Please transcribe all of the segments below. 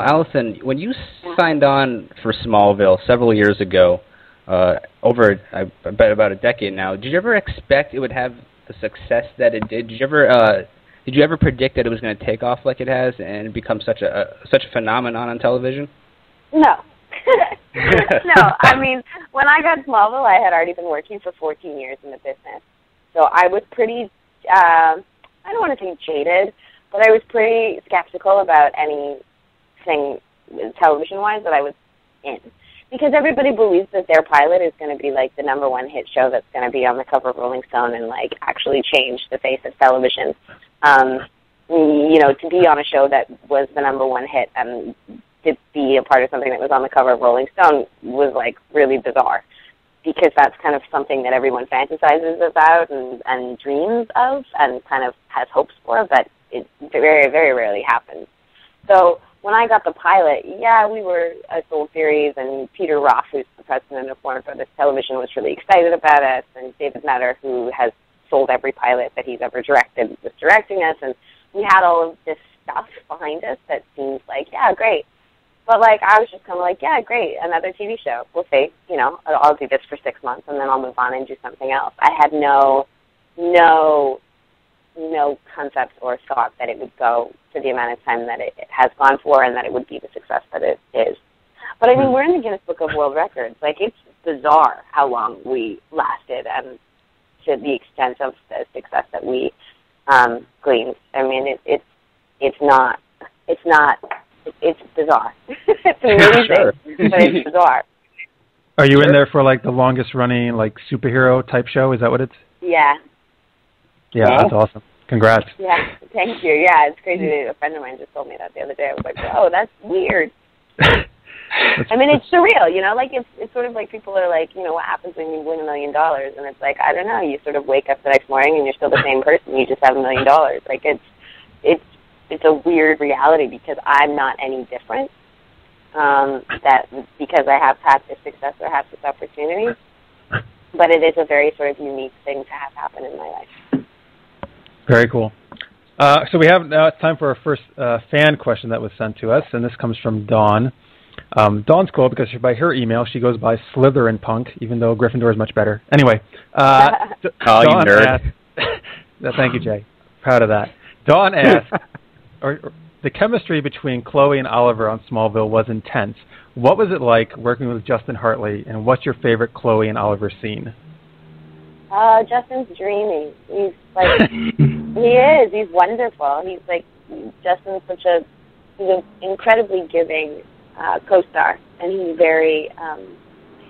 Allison, when you signed on for Smallville several years ago, over I bet about a decade now, did you ever expect it would have the success that it did? Did you ever predict that it was going to take off like it has and become such a phenomenon on television? No. No, I mean, when I got Smallville, I had already been working for 14 years in the business. So I was pretty, I don't want to say jaded, but I was pretty skeptical about anything television-wise that I was in. Because everybody believes that their pilot is going to be like the #1 hit show that's going to be on the cover of Rolling Stone and like actually change the face of television. You know, to be on a show that was the #1 hit and to be a part of something that was on the cover of Rolling Stone was like really bizarre, because that's kind of something that everyone fantasizes about and dreams of and kind of has hopes for, but it very, very rarely happens. So when I got the pilot, yeah, we were a sold series, and Peter Roth, who's the president of Warner Brothers Television, was really excited about us, and David Nutter, who has sold every pilot that he's ever directed, was directing us, and we had all of this stuff behind us that seems like, yeah, great. But, like, I was just kind of like, yeah, great, another TV show. We'll see. You know, I'll do this for 6 months, and then I'll move on and do something else. I had no concept or thought that it would go for the amount of time that it has gone for and that it would be the success that it is. But, I mean, we're in the Guinness Book of World Records. Like, it's bizarre how long we lasted and to the extent of the success that we gleaned. I mean, it's bizarre. It's amazing, sure. But it's bizarre. Are you in there for, like, the longest-running, like, superhero-type show? Is that what it's? Yeah. Yeah, that's awesome. Congrats. Yeah, thank you. Yeah, it's crazy. A friend of mine just told me that the other day. I was like, oh, that's weird. I mean, it's surreal, you know? Like, it's sort of like people are like, you know, what happens when you win $1 million? And it's like, I don't know. You sort of wake up the next morning and you're still the same person. You just have $1 million. Like, it's a weird reality because I'm not any different. That because I have had this success or have this opportunity. But it is a very sort of unique thing to have happen in my life. Very cool. So we have now it's time for our first fan question that was sent to us, and this comes from Dawn. Dawn's cool because by her email she goes by Slytherin Punk, even though Gryffindor is much better. Anyway, oh, Dawn you nerd! Asked, thank you, Jay. Proud of that. Dawn asked, the chemistry between Chloe and Oliver on Smallville was intense. What was it like working with Justin Hartley, and what's your favorite Chloe and Oliver scene? Justin's dreamy. He's like, he is. He's wonderful. He's like, Justin's he's an incredibly giving co-star, and he's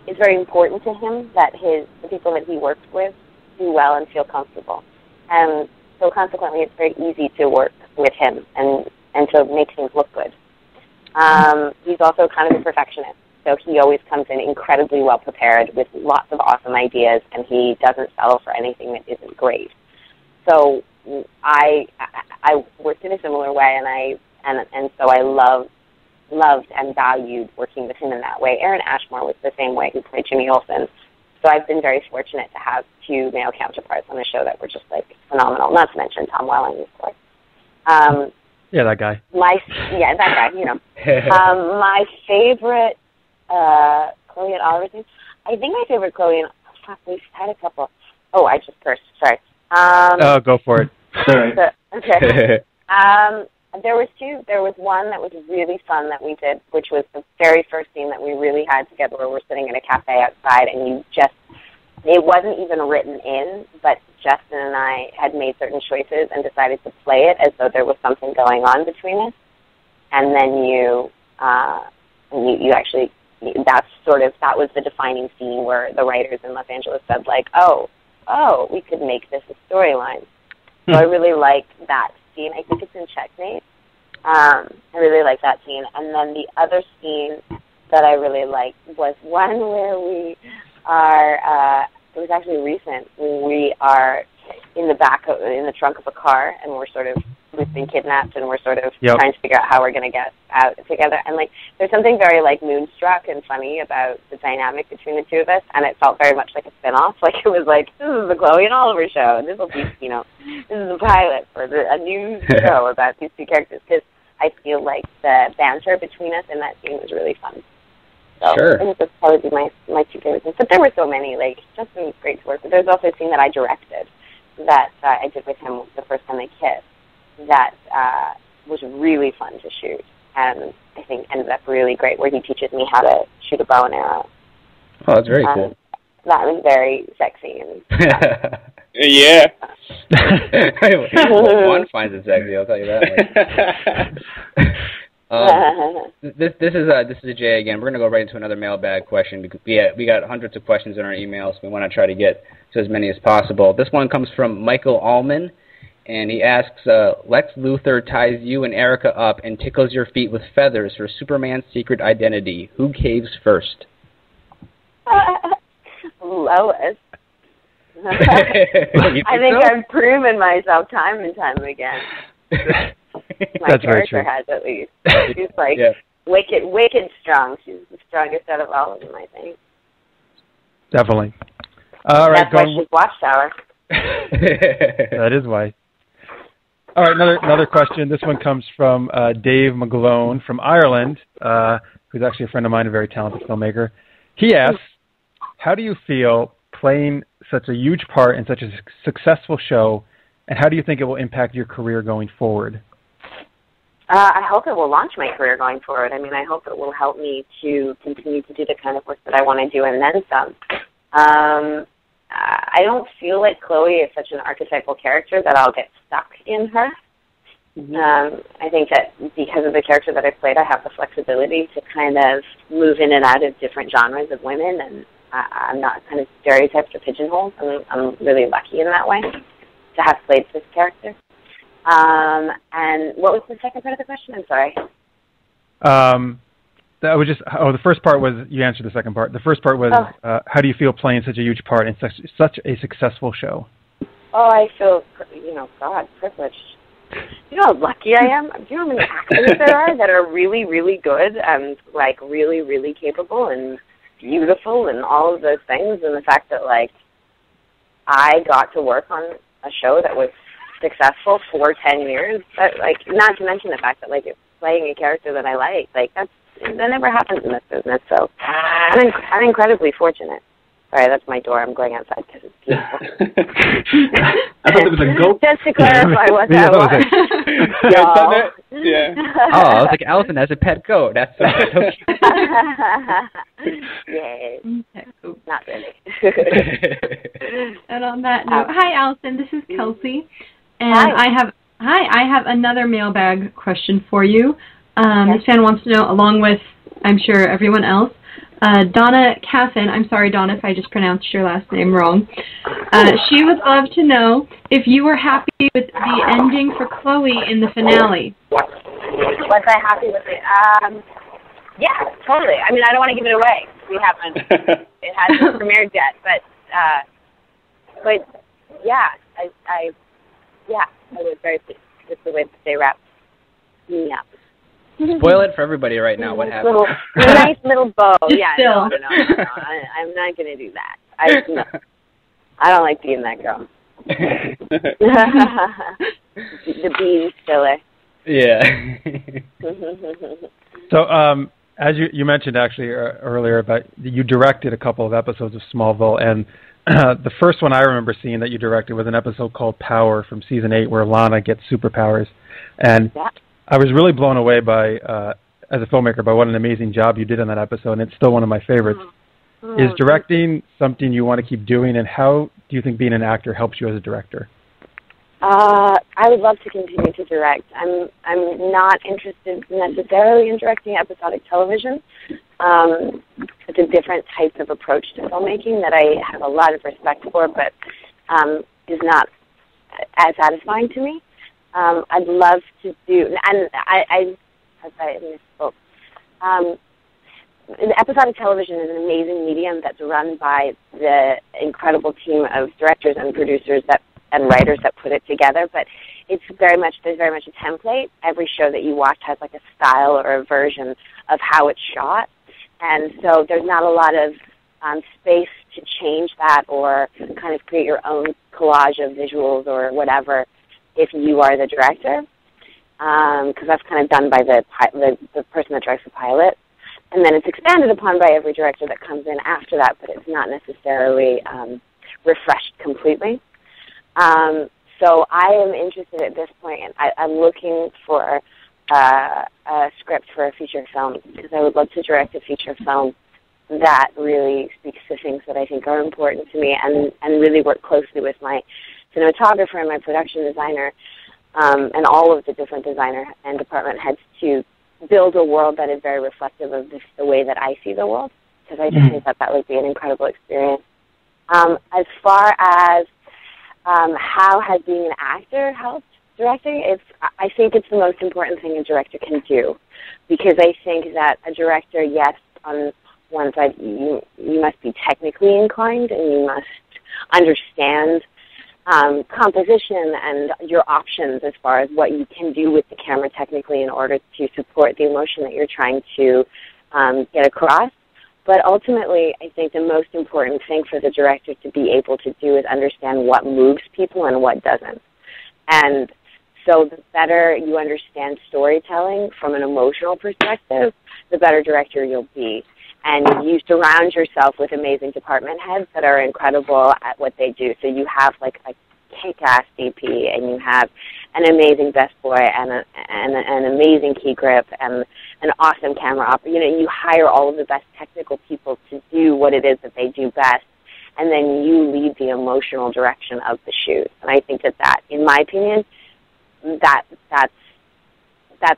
it's very important to him that the people that he works with do well and feel comfortable. And so consequently, it's very easy to work with him and to make things look good. He's also kind of a perfectionist. So he always comes in incredibly well prepared with lots of awesome ideas, and he doesn't settle for anything that isn't great. So I worked in a similar way, and so I loved and valued working with him in that way. Aaron Ashmore was the same way, who played Jimmy Olsen. So I've been very fortunate to have two male counterparts on the show that were just like phenomenal. Not to mention Tom Welling, of course. Yeah, that guy. That guy. You know, my favorite. Chloe and Oliver scene. I think my favorite Chloe and we've had a couple. Oh, I just cursed. Sorry. Go for it. Sorry. Okay. There was two. There was one that was really fun that we did, which was the very first scene that we really had together, where we're sitting in a cafe outside, and it wasn't even written in, but Justin and I had made certain choices and decided to play it as though there was something going on between us, and then you actually. That was the defining scene where the writers in Los Angeles said, like, oh, we could make this a storyline. So I really like that scene. I think it's in Checkmate. I really like that scene. And then the other scene that I really liked was one where we are, it was actually recent, when we are in the trunk of a car, and we've been kidnapped, and we're sort of trying to figure out how we're going to get out together. And, like, there's something very, like, moonstruck and funny about the dynamic between the two of us, and it felt very much like a spin-off. Like, it was like, this is the Chloe and Oliver show, and this will be, this is the pilot for a new show about these two characters. Because I feel like the banter between us in that scene was really fun. So Sure. I think that's probably my two favorite things. But there were so many. Like, Justin was great to work with. There's also a scene that I directed that I did with him the first time they kissed that was really fun to shoot. And I think ended up really great, where he teaches me how to shoot a bow and arrow. Oh, that's very cool. That was very sexy. And Yeah. One finds it sexy, I'll tell you that. This is Jay again. We're gonna go right into another mailbag question because we got hundreds of questions in our emails. So we want to try to get to as many as possible. This one comes from Michael Allman, and he asks, Lex Luthor ties you and Erica up and tickles your feet with feathers for Superman's secret identity. Who caves first? Lois. I think I've proven myself time and time again. My That's character has, at least. She's like wicked strong. She's the strongest out of all of them, I think. Definitely. All right, that's why she's Watchtower. That is why. All right, another question. This one comes from Dave McGlone from Ireland, who's actually a friend of mine, a very talented filmmaker. He asks, how do you feel playing such a huge part in such a successful show, and how do you think it will impact your career going forward? I hope it will launch my career going forward. I mean, I hope it will help me to continue to do the kind of work that I want to do and then some. I don't feel like Chloe is such an archetypal character that I'll get stuck in her. I think that because of the character that I played, I have the flexibility to kind of move in and out of different genres of women, and I'm not kind of stereotyped or pigeonholed. I'm really lucky in that way to have played this character. And what was the second part of the question? I'm sorry. That was just. Oh, the first part was you answered the second part. The first part was how do you feel playing such a huge part in such a successful show? Oh, I feel, God, privileged. You know how lucky I am? Do you know how many actors there are that are really, really good and, like, really, really capable and beautiful and all of those things, and the fact that, like, I got to work on a show that was successful for 10 years, but, like, not to mention the fact that, like, it's playing a character that I like, that never happens in this business, so I'm incredibly fortunate. Sorry, that's my door. I'm going outside because it's beautiful. I thought it was a goat. Just to clarify what that was. Yeah. Oh, I was like, Allison has a pet goat. That's so cute. Yes. Not really. And on that note, hi, Allison. This is Kelsey. And Hi. I have another mailbag question for you. This fan wants to know, along with, I'm sure, everyone else, Donna Casson, I'm sorry, Donna, if I just pronounced your last name wrong. She would love to know if you were happy with the ending for Chloe in the finale. Was I happy with it? Yeah, totally. I mean, I don't want to give it away. We haven't. It hasn't premiered yet, but yeah, I was very pleased with the way that they wrapped me up. Spoil it for everybody right now. What happened? Nice little bow. Yeah, Still. no. I'm not going to do that. I don't like being that girl. The bean stiller. Yeah. So, as you mentioned actually earlier about you directed a couple of episodes of Smallville, and the first one I remember seeing that you directed was an episode called Power from season 8, where Lana gets superpowers, and I was really blown away by, as a filmmaker, by what an amazing job you did in that episode, and it's still one of my favorites. Is directing something you want to keep doing, and how do you think being an actor helps you as a director? I would love to continue to direct. I'm not interested necessarily in directing episodic television. It's a different type of approach to filmmaking that I have a lot of respect for, but is not as satisfying to me. I'd love to do, and I misspoke. Episodic television is an amazing medium that's run by the incredible team of directors and producers and writers that put it together, but there's very much a template. Every show that you watch has like a style or a version of how it's shot, and so there's not a lot of space to change that or kind of create your own collage of visuals or whatever if you are the director. because that's kind of done by the person that directs the pilot. And then it's expanded upon by every director that comes in after that, but it's not necessarily refreshed completely. So I am interested at this point, and I'm looking for a script for a feature film, because I would love to direct a feature film that really speaks to things that I think are important to me, and really work closely with my cinematographer and my production designer, and all of the different designer and department heads to build a world that is very reflective of the way that I see the world, because I just think that would be an incredible experience. As far as how has being an actor helped directing, I think it's the most important thing a director can do, because I think that a director, yes, on one side, you must be technically inclined, and you must understand composition and your options as far as what you can do with the camera technically in order to support the emotion that you're trying to get across. But ultimately, I think the most important thing for the director to be able to do is understand what moves people and what doesn't. And so the better you understand storytelling from an emotional perspective, the better director you'll be. And you surround yourself with amazing department heads that are incredible at what they do. So you have like a kick-ass DP, and you have an amazing best boy, and an amazing key grip, and an awesome camera operator. You hire all of the best technical people to do what it is that they do best, and then you lead the emotional direction of the shoot. And I think that in my opinion, that's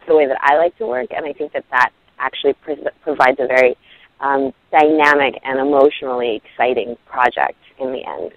the way that I like to work, and I think that actually provides a very dynamic and emotionally exciting project in the end.